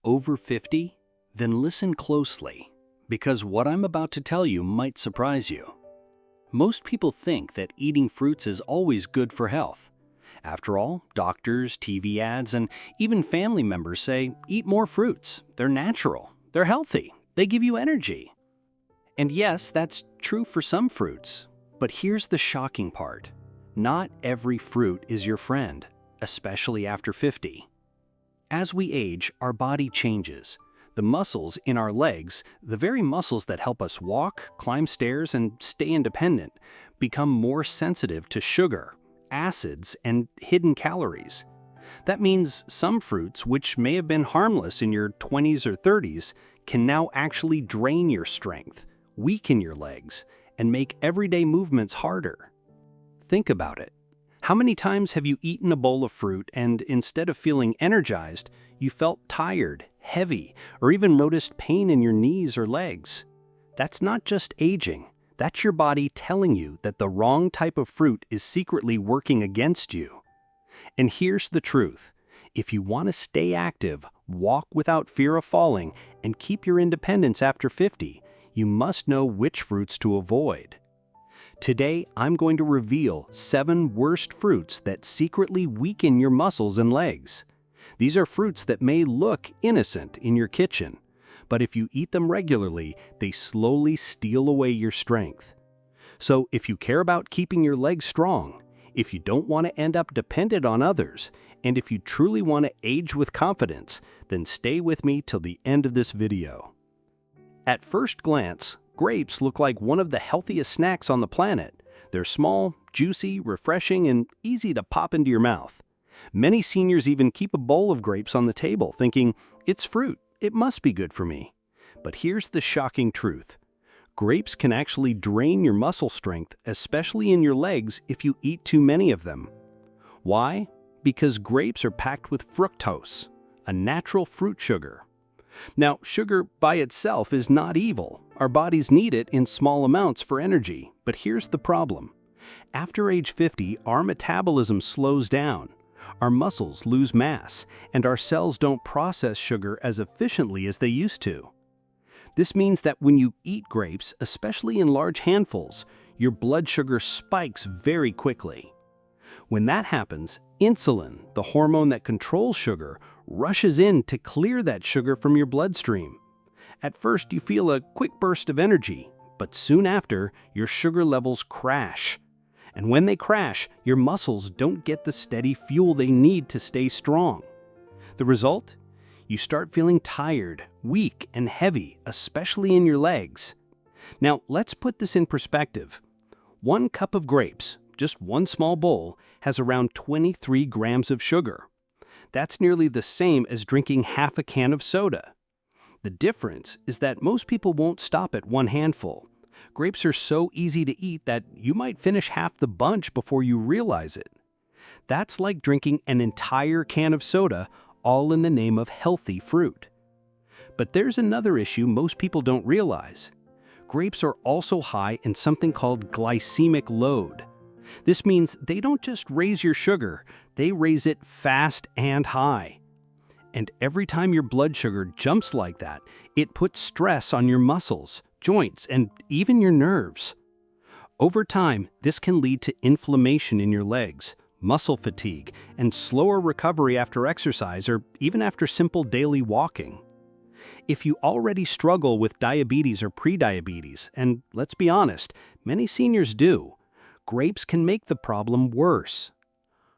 over 50? Then listen closely, because what I'm about to tell you might surprise you. Most people think that eating fruits is always good for health. After all, doctors, TV ads, and even family members say, eat more fruits. They're natural. They're healthy. They give you energy. And yes, that's true for some fruits. But here's the shocking part. Not every fruit is your friend, especially after 50. As we age, our body changes. The muscles in our legs, the very muscles that help us walk, climb stairs, and stay independent, become more sensitive to sugar, acids, and hidden calories. That means some fruits, which may have been harmless in your 20s or 30s, can now actually drain your strength, weaken your legs, and make everyday movements harder. Think about it. How many times have you eaten a bowl of fruit and instead of feeling energized, you felt tired, heavy, or even noticed pain in your knees or legs? That's not just aging. That's your body telling you that the wrong type of fruit is secretly working against you. And here's the truth. If you want to stay active, walk without fear of falling, and keep your independence after 50, you must know which fruits to avoid. Today, I'm going to reveal 7 worst fruits that secretly weaken your muscles and legs. These are fruits that may look innocent in your kitchen, but if you eat them regularly, they slowly steal away your strength. So if you care about keeping your legs strong, if you don't want to end up dependent on others, and if you truly want to age with confidence, then stay with me till the end of this video. At first glance, grapes look like one of the healthiest snacks on the planet. They're small, juicy, refreshing, and easy to pop into your mouth. Many seniors even keep a bowl of grapes on the table, thinking, it's fruit, it must be good for me. But here's the shocking truth. Grapes can actually drain your muscle strength, especially in your legs, if you eat too many of them. Why? Because grapes are packed with fructose, a natural fruit sugar. Now, sugar by itself is not evil. Our bodies need it in small amounts for energy. But here's the problem. After age 50, our metabolism slows down. Our muscles lose mass, and our cells don't process sugar as efficiently as they used to. This means that when you eat grapes, especially in large handfuls, your blood sugar spikes very quickly. When that happens, insulin, the hormone that controls sugar, rushes in to clear that sugar from your bloodstream. At first, you feel a quick burst of energy, but soon after, your sugar levels crash. And when they crash, your muscles don't get the steady fuel they need to stay strong. The result? You start feeling tired, weak, and heavy, especially in your legs. Now, let's put this in perspective. 1 cup of grapes, just one small bowl, has around 23 grams of sugar. That's nearly the same as drinking half a can of soda. The difference is that most people won't stop at one handful. Grapes are so easy to eat that you might finish half the bunch before you realize it. That's like drinking an entire can of soda, all in the name of healthy fruit. But there's another issue most people don't realize. Grapes are also high in something called glycemic load. This means they don't just raise your sugar, they raise it fast and high. And every time your blood sugar jumps like that, it puts stress on your muscles, joints, and even your nerves. Over time, this can lead to inflammation in your legs, muscle fatigue, and slower recovery after exercise or even after simple daily walking. If you already struggle with diabetes or prediabetes, and let's be honest, many seniors do, grapes can make the problem worse.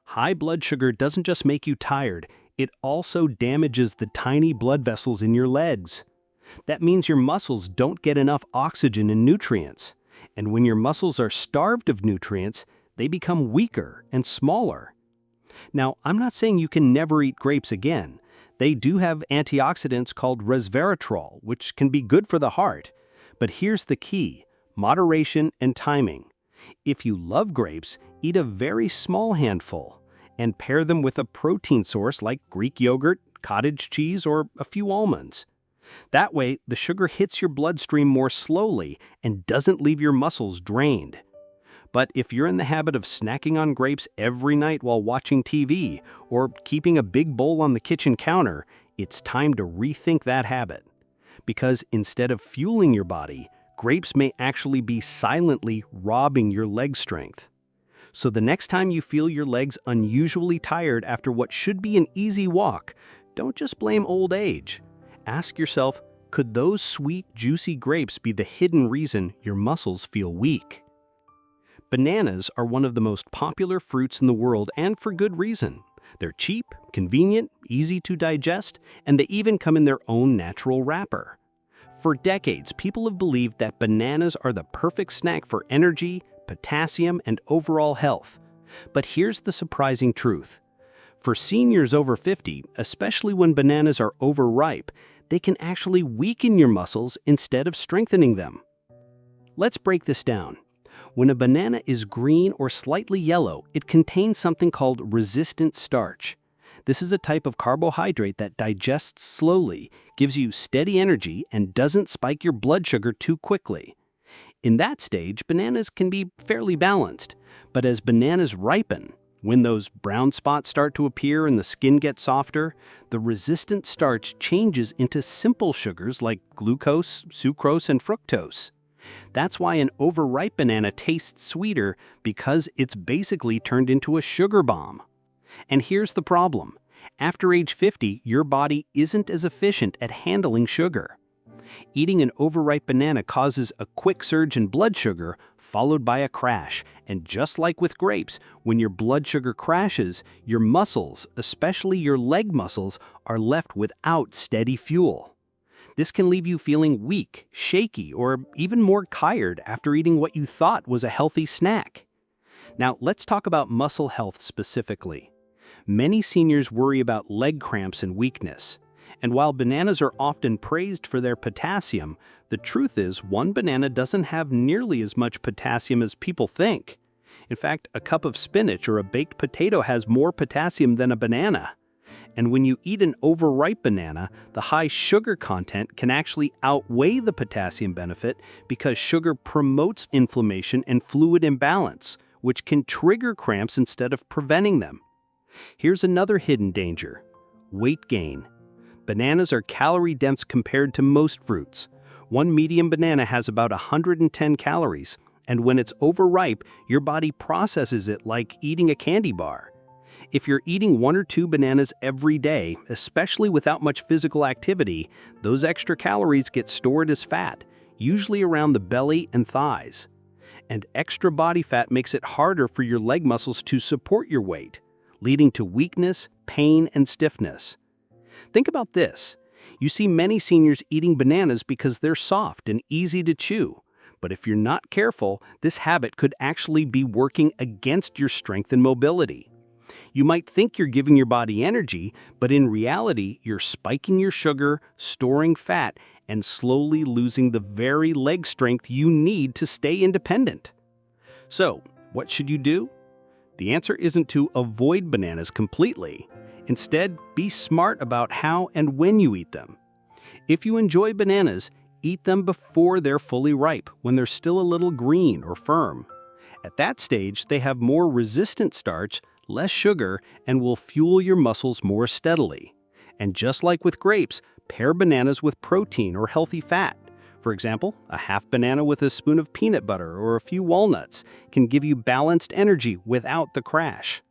High blood sugar doesn't just make you tired, it also damages the tiny blood vessels in your legs. That means your muscles don't get enough oxygen and nutrients. And when your muscles are starved of nutrients, they become weaker and smaller. Now, I'm not saying you can never eat grapes again. They do have antioxidants called resveratrol, which can be good for the heart. But here's the key: moderation and timing. If you love grapes, eat a very small handful and pair them with a protein source like Greek yogurt, cottage cheese, or a few almonds. That way, the sugar hits your bloodstream more slowly and doesn't leave your muscles drained. But if you're in the habit of snacking on grapes every night while watching TV or keeping a big bowl on the kitchen counter, It's time to rethink that habit. Because instead of fueling your body, grapes may actually be silently robbing your leg strength. So the next time you feel your legs unusually tired after what should be an easy walk, don't just blame old age. Ask yourself, could those sweet, juicy grapes be the hidden reason your muscles feel weak? Bananas are one of the most popular fruits in the world, and for good reason. They're cheap, convenient, easy to digest, and they even come in their own natural wrapper. For decades, people have believed that bananas are the perfect snack for energy, potassium, and overall health. But here's the surprising truth. For seniors over 50, especially when bananas are overripe, they can actually weaken your muscles instead of strengthening them. Let's break this down. When a banana is green or slightly yellow, it contains something called resistant starch. This is a type of carbohydrate that digests slowly, gives you steady energy, and doesn't spike your blood sugar too quickly. In that stage, bananas can be fairly balanced. But as bananas ripen, when those brown spots start to appear and the skin gets softer, the resistant starch changes into simple sugars like glucose, sucrose, and fructose. That's why an overripe banana tastes sweeter, because it's basically turned into a sugar bomb. And here's the problem. After age 50, your body isn't as efficient at handling sugar. Eating an overripe banana causes a quick surge in blood sugar, followed by a crash. And just like with grapes, when your blood sugar crashes, your muscles, especially your leg muscles, are left without steady fuel. This can leave you feeling weak, shaky, or even more tired after eating what you thought was a healthy snack. Now, let's talk about muscle health specifically. Many seniors worry about leg cramps and weakness. And while bananas are often praised for their potassium, the truth is one banana doesn't have nearly as much potassium as people think. In fact, a cup of spinach or a baked potato has more potassium than a banana. And when you eat an overripe banana, the high sugar content can actually outweigh the potassium benefit, because sugar promotes inflammation and fluid imbalance, which can trigger cramps instead of preventing them. Here's another hidden danger: weight gain. Bananas are calorie-dense compared to most fruits. One medium banana has about 110 calories, and when it's overripe, your body processes it like eating a candy bar. If you're eating 1 or 2 bananas every day, especially without much physical activity, those extra calories get stored as fat, usually around the belly and thighs. And extra body fat makes it harder for your leg muscles to support your weight, leading to weakness, pain, and stiffness. Think about this. You see many seniors eating bananas because they're soft and easy to chew. But if you're not careful, this habit could actually be working against your strength and mobility. You might think you're giving your body energy, but in reality, you're spiking your sugar, storing fat, and slowly losing the very leg strength you need to stay independent. So, what should you do? The answer isn't to avoid bananas completely. Instead, be smart about how and when you eat them. If you enjoy bananas, eat them before they're fully ripe, when they're still a little green or firm. At that stage, they have more resistant starch, less sugar, and will fuel your muscles more steadily. And just like with grapes, pair bananas with protein or healthy fat. For example, a half banana with a spoon of peanut butter or a few walnuts can give you balanced energy without the crash.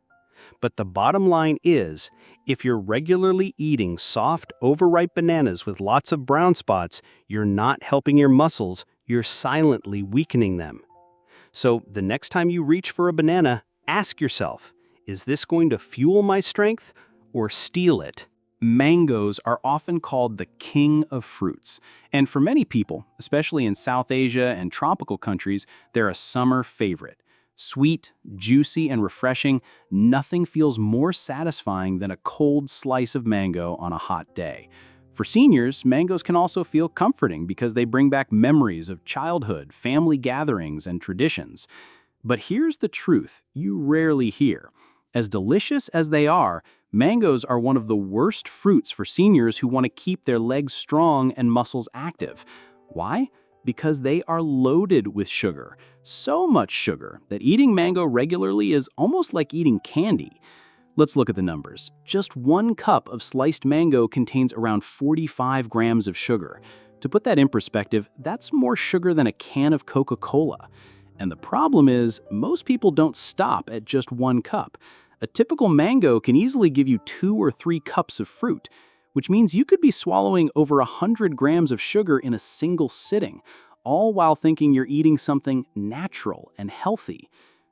But the bottom line is, if you're regularly eating soft, overripe bananas with lots of brown spots, you're not helping your muscles, you're silently weakening them. So the next time you reach for a banana, ask yourself, is this going to fuel my strength or steal it? Mangoes are often called the king of fruits, and for many people, especially in South Asia and tropical countries, they're a summer favorite. Sweet, juicy, and refreshing, nothing feels more satisfying than a cold slice of mango on a hot day. For seniors, mangoes can also feel comforting because they bring back memories of childhood, family gatherings, and traditions. But here's the truth you rarely hear. As delicious as they are, mangoes are one of the worst fruits for seniors who want to keep their legs strong and muscles active. Why? Because they are loaded with sugar. So much sugar that eating mango regularly is almost like eating candy. Let's look at the numbers. Just 1 cup of sliced mango contains around 45 grams of sugar. To put that in perspective, that's more sugar than a can of Coca-Cola. And the problem is, most people don't stop at just 1 cup. A typical mango can easily give you 2 or 3 cups of fruit, which means you could be swallowing over 100 grams of sugar in a single sitting, all while thinking you're eating something natural and healthy.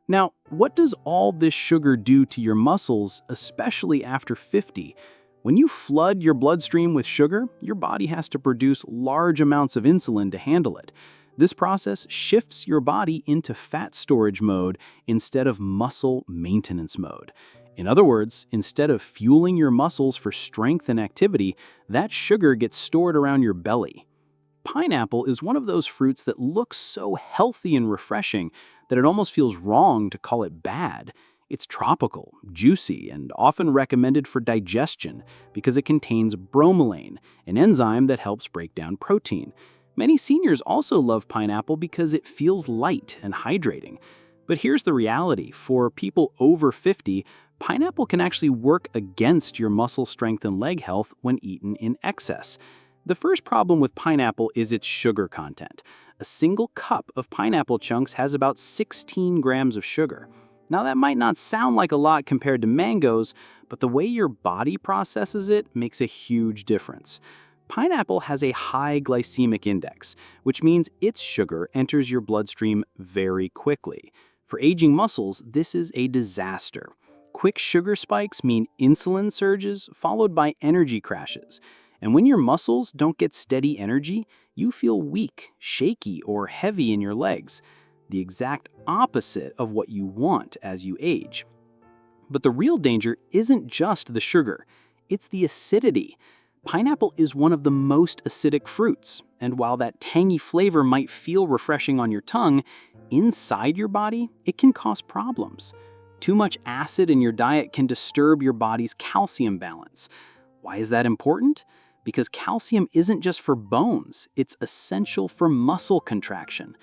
Now, what does all this sugar do to your muscles, especially after 50? When you flood your bloodstream with sugar, your body has to produce large amounts of insulin to handle it. This process shifts your body into fat storage mode instead of muscle maintenance mode. In other words, instead of fueling your muscles for strength and activity, that sugar gets stored around your belly. Pineapple is one of those fruits that looks so healthy and refreshing that it almost feels wrong to call it bad. It's tropical, juicy, and often recommended for digestion because it contains bromelain, an enzyme that helps break down protein. Many seniors also love pineapple because it feels light and hydrating. But here's the reality: for people over 50, pineapple can actually work against your muscle strength and leg health when eaten in excess. The first problem with pineapple is its sugar content. A single cup of pineapple chunks has about 16 grams of sugar. Now, that might not sound like a lot compared to mangoes, but the way your body processes it makes a huge difference. Pineapple has a high glycemic index, which means its sugar enters your bloodstream very quickly. For aging muscles, this is a disaster. Quick sugar spikes mean insulin surges, followed by energy crashes. And when your muscles don't get steady energy, you feel weak, shaky, or heavy in your legs. The exact opposite of what you want as you age. But the real danger isn't just the sugar, it's the acidity. Pineapple is one of the most acidic fruits, and while that tangy flavor might feel refreshing on your tongue, inside your body, it can cause problems. Too much acid in your diet can disturb your body's calcium balance. Why is that important? Because calcium isn't just for bones, it's essential for muscle contraction.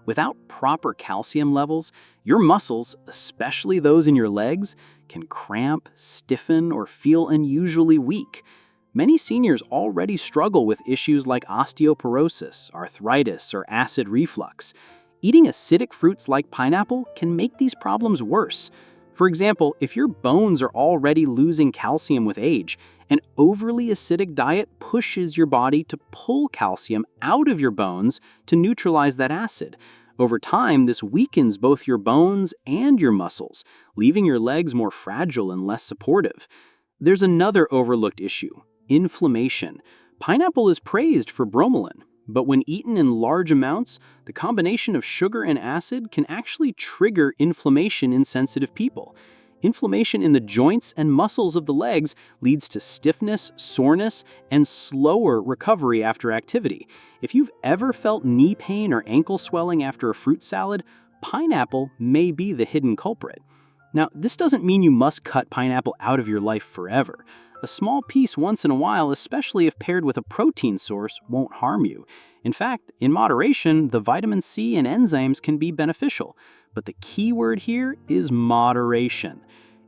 Without proper calcium levels, your muscles, especially those in your legs, can cramp, stiffen, or feel unusually weak. Many seniors already struggle with issues like osteoporosis, arthritis, or acid reflux. Eating acidic fruits like pineapple can make these problems worse. For example, if your bones are already losing calcium with age, an overly acidic diet pushes your body to pull calcium out of your bones to neutralize that acid. Over time, this weakens both your bones and your muscles, leaving your legs more fragile and less supportive. There's another overlooked issue: inflammation. Pineapple is praised for bromelain, but when eaten in large amounts, the combination of sugar and acid can actually trigger inflammation in sensitive people. Inflammation in the joints and muscles of the legs leads to stiffness, soreness, and slower recovery after activity. If you've ever felt knee pain or ankle swelling after a fruit salad, pineapple may be the hidden culprit. Now, this doesn't mean you must cut pineapple out of your life forever. A small piece once in a while, especially if paired with a protein source, won't harm you. In fact, in moderation, the vitamin C and enzymes can be beneficial. But the key word here is moderation.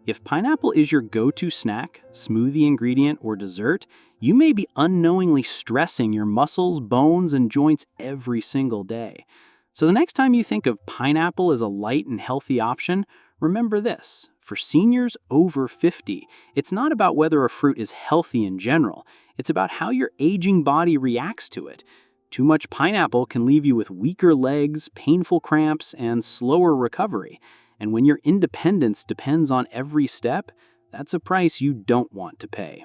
If pineapple is your go-to snack, smoothie ingredient, or dessert, you may be unknowingly stressing your muscles, bones, and joints every single day. So the next time you think of pineapple as a light and healthy option, remember this: for seniors over 50, it's not about whether a fruit is healthy in general, it's about how your aging body reacts to it. Too much pineapple can leave you with weaker legs, painful cramps, and slower recovery. And when your independence depends on every step, that's a price you don't want to pay.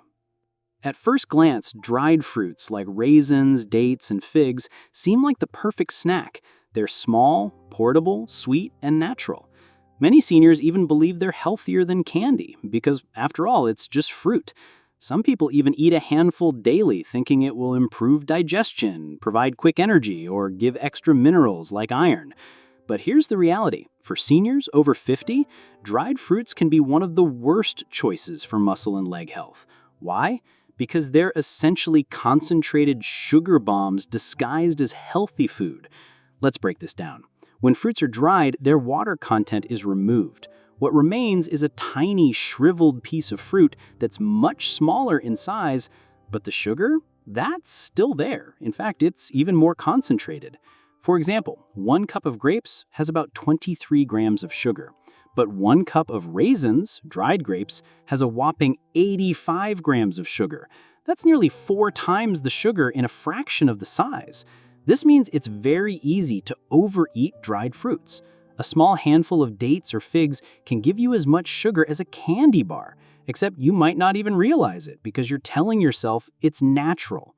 At first glance, dried fruits like raisins, dates, and figs seem like the perfect snack. They're small, portable, sweet, and natural. Many seniors even believe they're healthier than candy because, after all, it's just fruit. Some people even eat a handful daily, thinking it will improve digestion, provide quick energy, or give extra minerals like iron. But here's the reality: for seniors over 50, dried fruits can be one of the worst choices for muscle and leg health. Why? Because they're essentially concentrated sugar bombs disguised as healthy food. Let's break this down. When fruits are dried, their water content is removed. What remains is a tiny, shriveled piece of fruit that's much smaller in size, but the sugar, that's still there. In fact, it's even more concentrated. For example, 1 cup of grapes has about 23 grams of sugar, but 1 cup of raisins, dried grapes, has a whopping 85 grams of sugar. That's nearly 4 times the sugar in a fraction of the size. This means it's very easy to overeat dried fruits. A small handful of dates or figs can give you as much sugar as a candy bar, except you might not even realize it because you're telling yourself it's natural.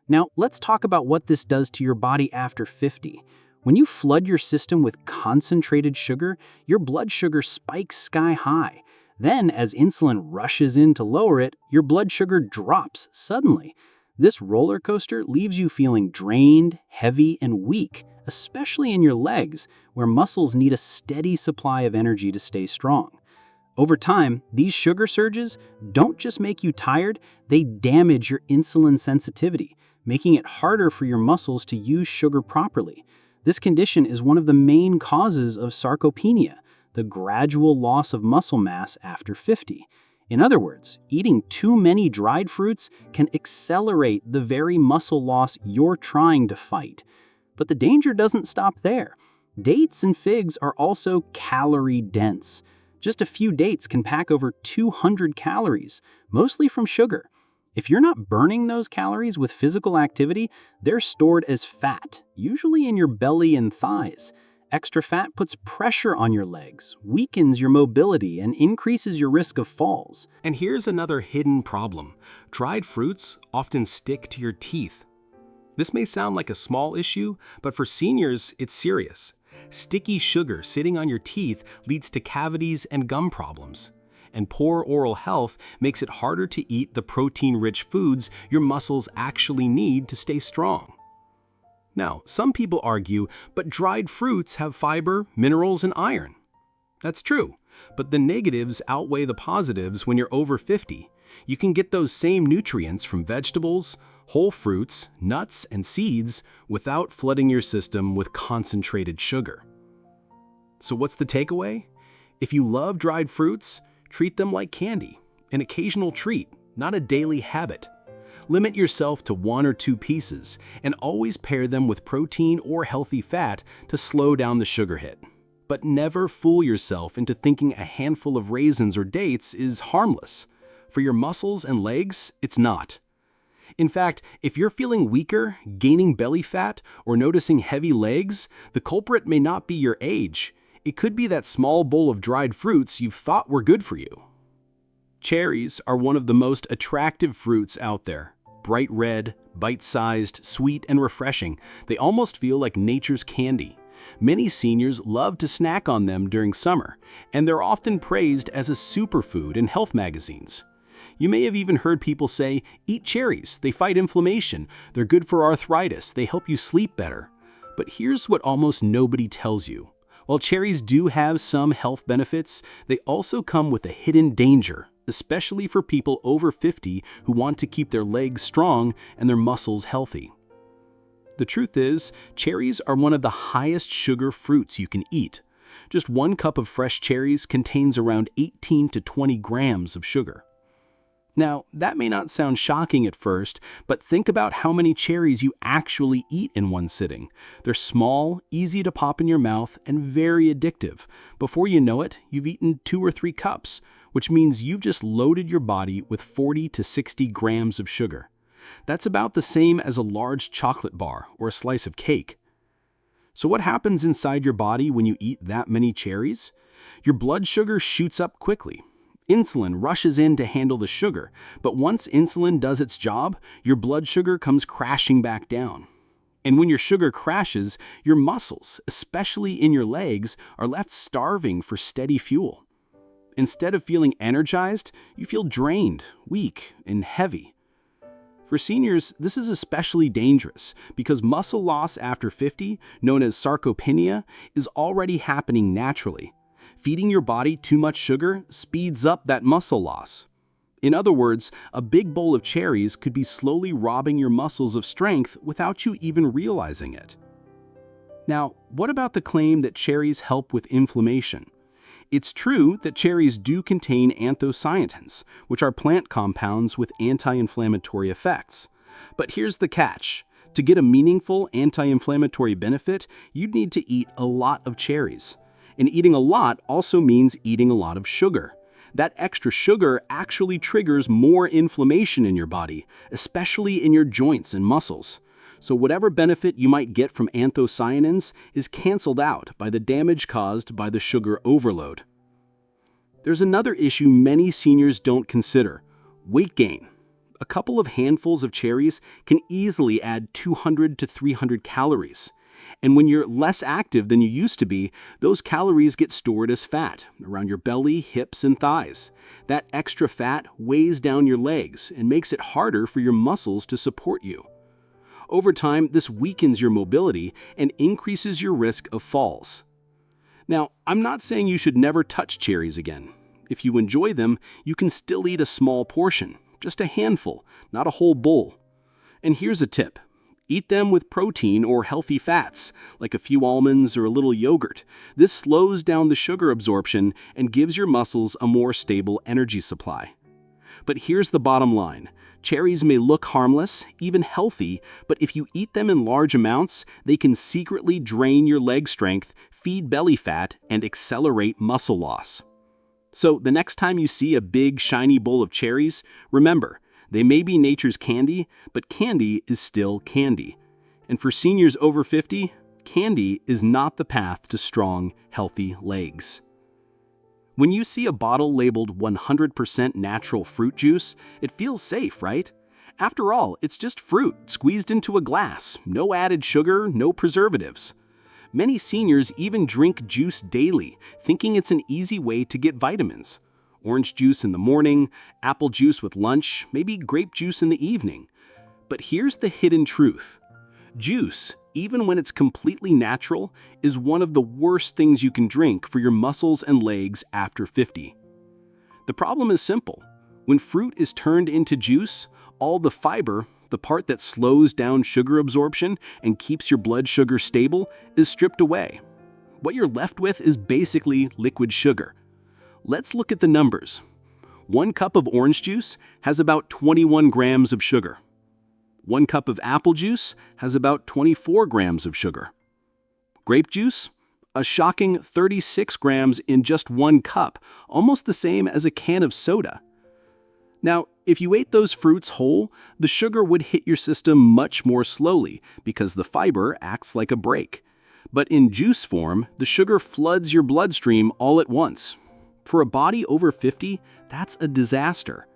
Now, let's talk about what this does to your body after 50. When you flood your system with concentrated sugar, your blood sugar spikes sky high. Then, as insulin rushes in to lower it, your blood sugar drops suddenly. This roller coaster leaves you feeling drained, heavy, and weak, especially in your legs, where muscles need a steady supply of energy to stay strong. Over time, these sugar surges don't just make you tired, they damage your insulin sensitivity, making it harder for your muscles to use sugar properly. This condition is one of the main causes of sarcopenia, the gradual loss of muscle mass after 50. In other words, eating too many dried fruits can accelerate the very muscle loss you're trying to fight. But the danger doesn't stop there. Dates and figs are also calorie-dense. Just a few dates can pack over 200 calories, mostly from sugar. If you're not burning those calories with physical activity, they're stored as fat, usually in your belly and thighs. Extra fat puts pressure on your legs, weakens your mobility, and increases your risk of falls. And here's another hidden problem. Dried fruits often stick to your teeth. This may sound like a small issue, but for seniors, it's serious. Sticky sugar sitting on your teeth leads to cavities and gum problems. And poor oral health makes it harder to eat the protein-rich foods your muscles actually need to stay strong. Now, some people argue, but dried fruits have fiber, minerals, and iron. That's true, but the negatives outweigh the positives when you're over 50. You can get those same nutrients from vegetables, whole fruits, nuts, and seeds without flooding your system with concentrated sugar. So what's the takeaway? If you love dried fruits, treat them like candy, an occasional treat, not a daily habit. Limit yourself to 1 or 2 pieces and always pair them with protein or healthy fat to slow down the sugar hit. But never fool yourself into thinking a handful of raisins or dates is harmless. For your muscles and legs, it's not. In fact, if you're feeling weaker, gaining belly fat, or noticing heavy legs, the culprit may not be your age. It could be that small bowl of dried fruits you've thought were good for you. Cherries are one of the most attractive fruits out there. Bright red, bite-sized, sweet, and refreshing, they almost feel like nature's candy. Many seniors love to snack on them during summer, and they're often praised as a superfood in health magazines. You may have even heard people say, eat cherries, they fight inflammation, they're good for arthritis, they help you sleep better. But here's what almost nobody tells you. While cherries do have some health benefits, they also come with a hidden danger, especially for people over 50 who want to keep their legs strong and their muscles healthy. The truth is, cherries are one of the highest sugar fruits you can eat. Just 1 cup of fresh cherries contains around 18 to 20 grams of sugar. Now, that may not sound shocking at first, but think about how many cherries you actually eat in one sitting. They're small, easy to pop in your mouth, and very addictive. Before you know it, you've eaten 2 or 3 cups, which means you've just loaded your body with 40 to 60 grams of sugar. That's about the same as a large chocolate bar or a slice of cake. So what happens inside your body when you eat that many cherries? Your blood sugar shoots up quickly. Insulin rushes in to handle the sugar, but once insulin does its job, your blood sugar comes crashing back down. And when your sugar crashes, your muscles, especially in your legs, are left starving for steady fuel. Instead of feeling energized, you feel drained, weak, and heavy. For seniors, this is especially dangerous because muscle loss after 50, known as sarcopenia, is already happening naturally. Feeding your body too much sugar speeds up that muscle loss. In other words, a big bowl of cherries could be slowly robbing your muscles of strength without you even realizing it. Now, what about the claim that cherries help with inflammation? It's true that cherries do contain anthocyanins, which are plant compounds with anti-inflammatory effects. But here's the catch. To get a meaningful anti-inflammatory benefit, you'd need to eat a lot of cherries. And eating a lot also means eating a lot of sugar. That extra sugar actually triggers more inflammation in your body, especially in your joints and muscles. So whatever benefit you might get from anthocyanins is canceled out by the damage caused by the sugar overload. There's another issue many seniors don't consider: weight gain. A couple of handfuls of cherries can easily add 200 to 300 calories. And when you're less active than you used to be, those calories get stored as fat around your belly, hips, and thighs. That extra fat weighs down your legs and makes it harder for your muscles to support you. Over time, this weakens your mobility and increases your risk of falls. Now, I'm not saying you should never touch cherries again. If you enjoy them, you can still eat a small portion, just a handful, not a whole bowl. And here's a tip. Eat them with protein or healthy fats, like a few almonds or a little yogurt. This slows down the sugar absorption and gives your muscles a more stable energy supply. But here's the bottom line. Cherries may look harmless, even healthy, but if you eat them in large amounts, they can secretly drain your leg strength, feed belly fat, and accelerate muscle loss. So the next time you see a big, shiny bowl of cherries, remember, they may be nature's candy, but candy is still candy. And for seniors over 50, candy is not the path to strong, healthy legs. When you see a bottle labeled 100% natural fruit juice, it feels safe, right? After all, it's just fruit squeezed into a glass, no added sugar, no preservatives. Many seniors even drink juice daily, thinking it's an easy way to get vitamins. Orange juice in the morning, apple juice with lunch, maybe grape juice in the evening. But here's the hidden truth. Juice, even when it's completely natural, is one of the worst things you can drink for your muscles and legs after 50. The problem is simple. When fruit is turned into juice, all the fiber, the part that slows down sugar absorption and keeps your blood sugar stable, is stripped away. What you're left with is basically liquid sugar. Let's look at the numbers. 1 cup of orange juice has about 21 grams of sugar. 1 cup of apple juice has about 24 grams of sugar. Grape juice? A shocking 36 grams in just 1 cup, almost the same as a can of soda. Now, if you ate those fruits whole, the sugar would hit your system much more slowly because the fiber acts like a brake. But in juice form, the sugar floods your bloodstream all at once. For a body over 50, that's a disaster.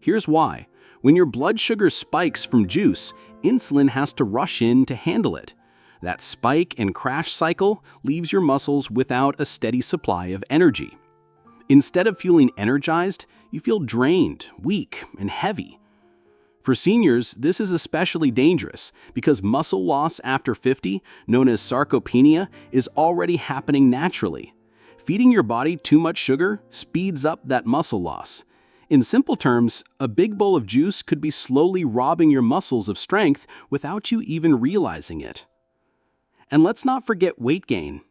Here's why. When your blood sugar spikes from juice, insulin has to rush in to handle it. That spike and crash cycle leaves your muscles without a steady supply of energy. Instead of feeling energized, you feel drained, weak, and heavy. For seniors, this is especially dangerous because muscle loss after 50, known as sarcopenia, is already happening naturally. Feeding your body too much sugar speeds up that muscle loss. In simple terms, a big bowl of juice could be slowly robbing your muscles of strength without you even realizing it. And let's not forget weight gain.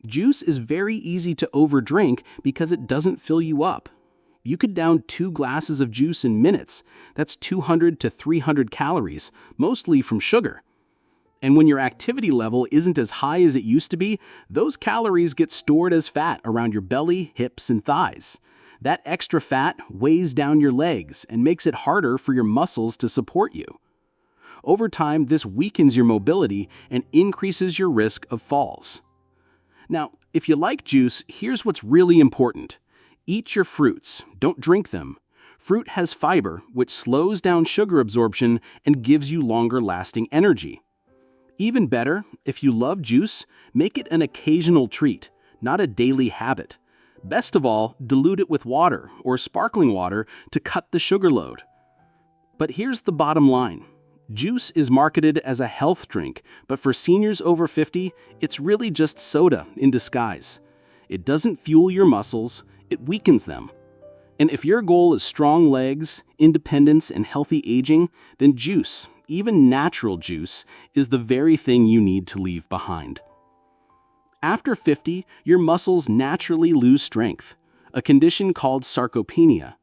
Juice is very easy to overdrink because it doesn't fill you up. You could down 2 glasses of juice in minutes. That's 200 to 300 calories, mostly from sugar. And when your activity level isn't as high as it used to be, those calories get stored as fat around your belly, hips, and thighs. That extra fat weighs down your legs and makes it harder for your muscles to support you. Over time, this weakens your mobility and increases your risk of falls. Now, if you like juice, here's what's really important. Eat your fruits, don't drink them. Fruit has fiber, which slows down sugar absorption and gives you longer-lasting energy. Even better, if you love juice, make it an occasional treat, not a daily habit. Best of all, dilute it with water or sparkling water to cut the sugar load. But here's the bottom line. Juice is marketed as a health drink, but for seniors over 50, it's really just soda in disguise. It doesn't fuel your muscles, it weakens them. And if your goal is strong legs, independence, and healthy aging, then juice, even natural juice, is the very thing you need to leave behind. After 50, your muscles naturally lose strength, a condition called sarcopenia.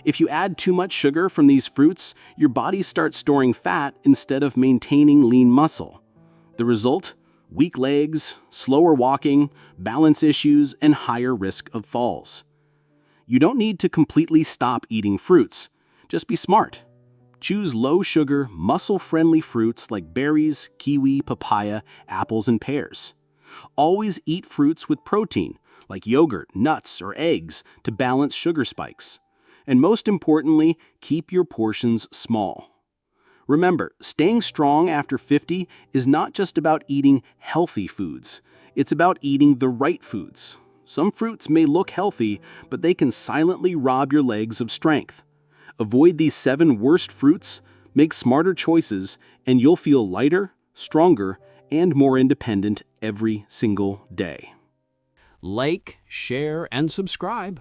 If you add too much sugar from these fruits, your body starts storing fat instead of maintaining lean muscle. The result? Weak legs, slower walking, balance issues, and higher risk of falls. You don't need to completely stop eating fruits. Just be smart. Choose low-sugar, muscle-friendly fruits like berries, kiwi, papaya, apples, and pears. Always eat fruits with protein, like yogurt, nuts, or eggs, to balance sugar spikes. And most importantly, keep your portions small. Remember, staying strong after 50 is not just about eating healthy foods. It's about eating the right foods. Some fruits may look healthy, but they can silently rob your legs of strength. Avoid these 7 worst fruits, make smarter choices, and you'll feel lighter, stronger, and more independent every single day. Like, share, and subscribe.